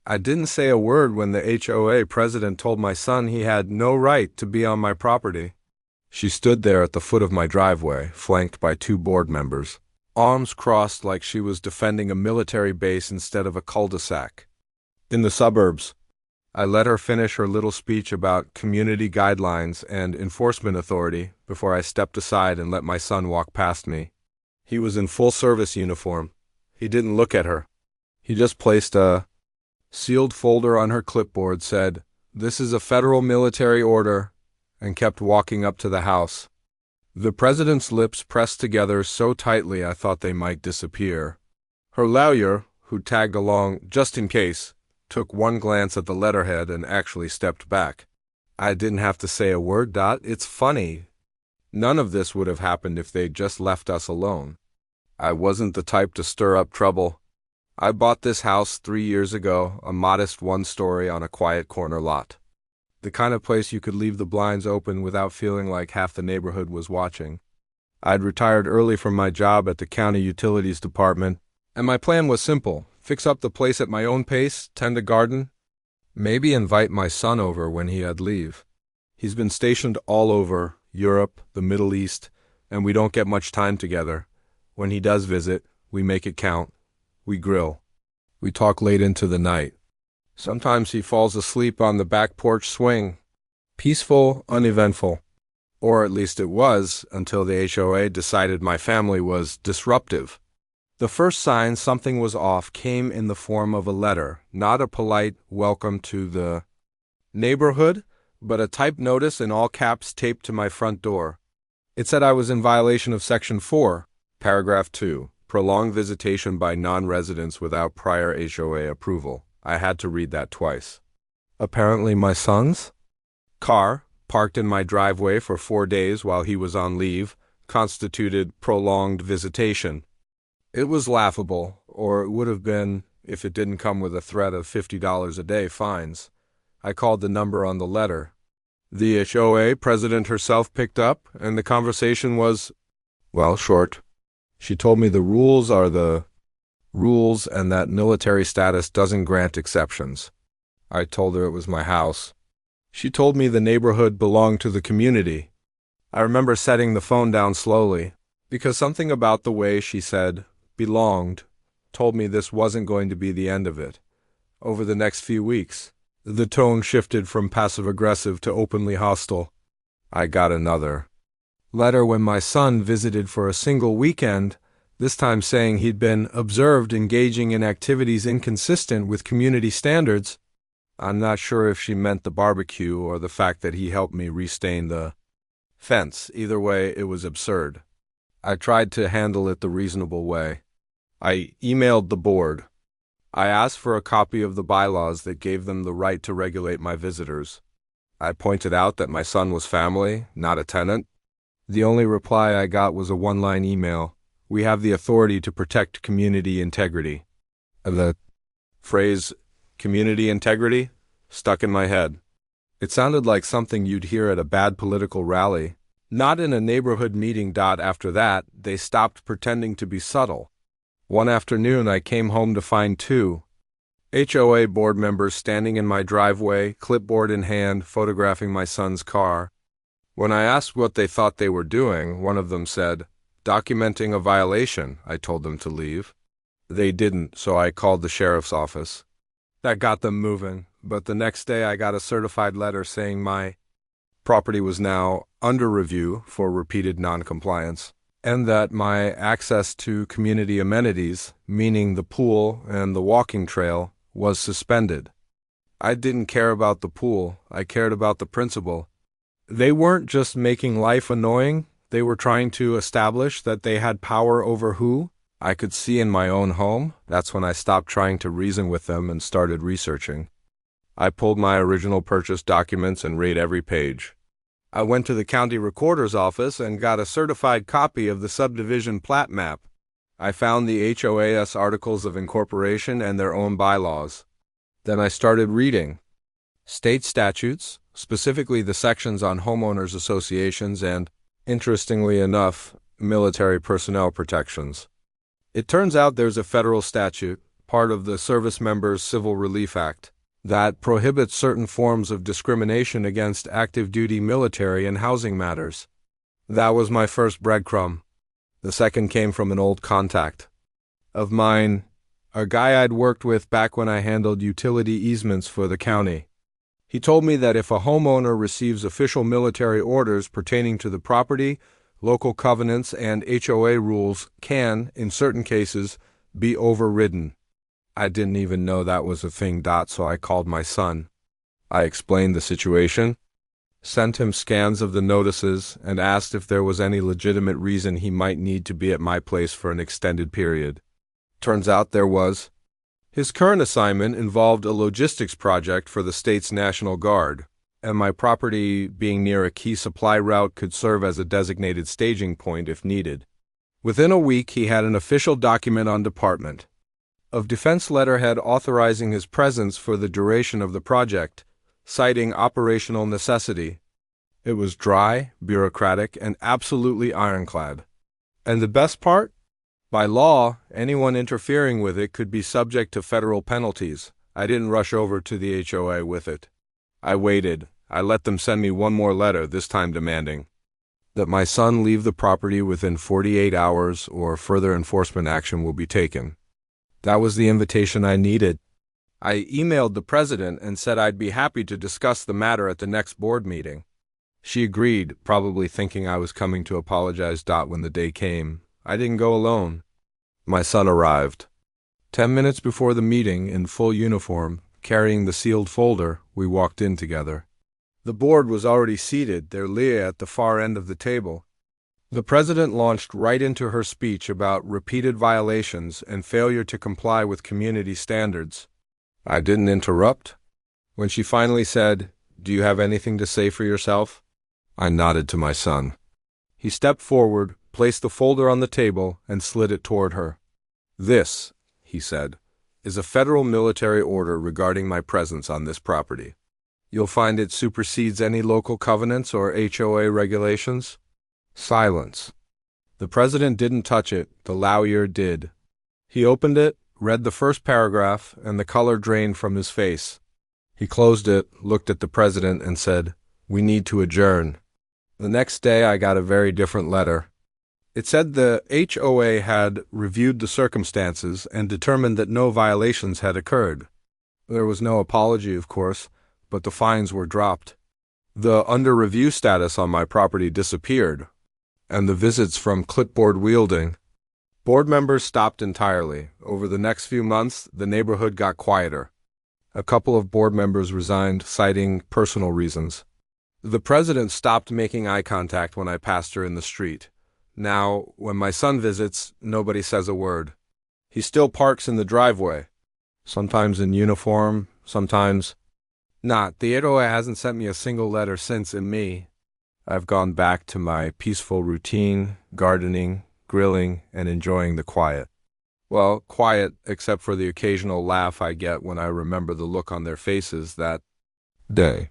I didn't say a word when the HOA president told my son he had no right to be on my property. She stood there at the foot of my driveway, flanked by two board members, arms crossed like she was defending a military base instead of a cul-de-sac. In the suburbs, I let her finish her little speech about community guidelines and enforcement authority before I stepped aside and let my son walk past me. He was in full service uniform. He didn't look at her. He just placed a sealed folder on her clipboard, said, "This is a federal military order," and kept walking up to the house. The president's lips pressed together so tightly I thought they might disappear. Her lawyer, who tagged along just in case, took one glance at the letterhead and actually stepped back. I didn't have to say a word. It's funny. None of this would have happened if they'd just left us alone. I wasn't the type to stir up trouble. I bought this house 3 years ago, a modest one-story on a quiet corner lot. The kind of place you could leave the blinds open without feeling like half the neighborhood was watching. I'd retired early from my job at the county utilities department, and my plan was simple: fix up the place at my own pace, tend a garden, maybe invite my son over when he had leave. He's been stationed all over Europe, the Middle East, and we don't get much time together. When he does visit, we make it count. We grill. We talk late into the night. Sometimes he falls asleep on the back porch swing. Peaceful, uneventful. Or at least it was, until the HOA decided my family was disruptive. The first sign something was off came in the form of a letter, not a polite welcome to the neighborhood, but a typed notice in all caps taped to my front door. It said I was in violation of Section 4, Paragraph 2, prolonged visitation by non-residents without prior HOA approval. I had to read that twice. Apparently my son's car, parked in my driveway for 4 days while he was on leave, constituted prolonged visitation. It was laughable, or it would have been if it didn't come with a threat of $50 a day fines. I called the number on the letter. The HOA president herself picked up, and the conversation was, well, short. She told me the rules are the rules and that military status doesn't grant exceptions. I told her it was my house. She told me the neighborhood belonged to the community. I remember setting the phone down slowly, because something about the way she said belonged told me this wasn't going to be the end of it. Over the next few weeks, the tone shifted from passive-aggressive to openly hostile. I got another letter when my son visited for a single weekend, this time saying he'd been observed engaging in activities inconsistent with community standards. I'm not sure if she meant the barbecue or the fact that he helped me restain the fence. Either way, it was absurd. I tried to handle it the reasonable way. I emailed the board. I asked for a copy of the bylaws that gave them the right to regulate my visitors. I pointed out that my son was family, not a tenant. The only reply I got was a one-line email: "We have the authority to protect community integrity." The phrase, community integrity, stuck in my head. It sounded like something you'd hear at a bad political rally. Not in a neighborhood meeting. After that, they stopped pretending to be subtle. One afternoon, I came home to find two HOA board members standing in my driveway, clipboard in hand, photographing my son's car. When I asked what they thought they were doing, one of them said, "Documenting a violation." I told them to leave. They didn't, so I called the sheriff's office. That got them moving, but the next day I got a certified letter saying my property was now under review for repeated noncompliance, and that my access to community amenities, meaning the pool and the walking trail, was suspended. I didn't care about the pool. I cared about the principle. They weren't just making life annoying. They were trying to establish that they had power over who I could see in my own home. That's when I stopped trying to reason with them and started researching. I pulled my original purchase documents and read every page. I went to the county recorder's office and got a certified copy of the subdivision plat map. I found the HOA's articles of incorporation and their own bylaws. Then I started reading state statutes, specifically the sections on homeowners associations and, interestingly enough, military personnel protections. It turns out there's a federal statute, part of the Service Members Civil Relief Act that prohibits certain forms of discrimination against active duty military in housing matters. That was my first breadcrumb. The second came from an old contact of mine, a guy I'd worked with back when I handled utility easements for the county. He told me that if a homeowner receives official military orders pertaining to the property, local covenants and HOA rules can, in certain cases, be overridden. I didn't even know that was a thing, so I called my son. I explained the situation, sent him scans of the notices, and asked if there was any legitimate reason he might need to be at my place for an extended period. Turns out there was. His current assignment involved a logistics project for the state's National Guard, and my property being near a key supply route could serve as a designated staging point if needed. Within a week, he had an official document on Department of Defense letterhead authorizing his presence for the duration of the project, citing operational necessity. It was dry, bureaucratic, and absolutely ironclad. And the best part? By law, anyone interfering with it could be subject to federal penalties. I didn't rush over to the HOA with it. I waited. I let them send me one more letter, this time demanding that my son leave the property within 48 hours or further enforcement action will be taken. That was the invitation I needed. I emailed the president and said I'd be happy to discuss the matter at the next board meeting. She agreed, probably thinking I was coming to apologize. When the day came, I didn't go alone. My son arrived. 10 minutes before the meeting, in full uniform, carrying the sealed folder, we walked in together. The board was already seated, their Leah at the far end of the table. The president launched right into her speech about repeated violations and failure to comply with community standards. I didn't interrupt. When she finally said, "Do you have anything to say for yourself?" I nodded to my son. He stepped forward, placed the folder on the table, and slid it toward her. "This," he said, "is a federal military order regarding my presence on this property. You'll find it supersedes any local covenants or HOA regulations." Silence. The president didn't touch it, the lawyer did. He opened it, read the first paragraph, and the color drained from his face. He closed it, looked at the president, and said, "We need to adjourn." The next day I got a very different letter. It said the HOA had reviewed the circumstances and determined that no violations had occurred. There was no apology, of course, but the fines were dropped. The under review status on my property disappeared, and the visits from clipboard wielding. Board members stopped entirely. Over the next few months, the neighborhood got quieter. A couple of board members resigned, citing personal reasons. The president stopped making eye contact when I passed her in the street. Now, when my son visits, nobody says a word. He still parks in the driveway, sometimes in uniform, sometimes not. The HOA hasn't sent me a single letter since in me. I've gone back to my peaceful routine, gardening, grilling, and enjoying the quiet. Well, quiet except for the occasional laugh I get when I remember the look on their faces that day.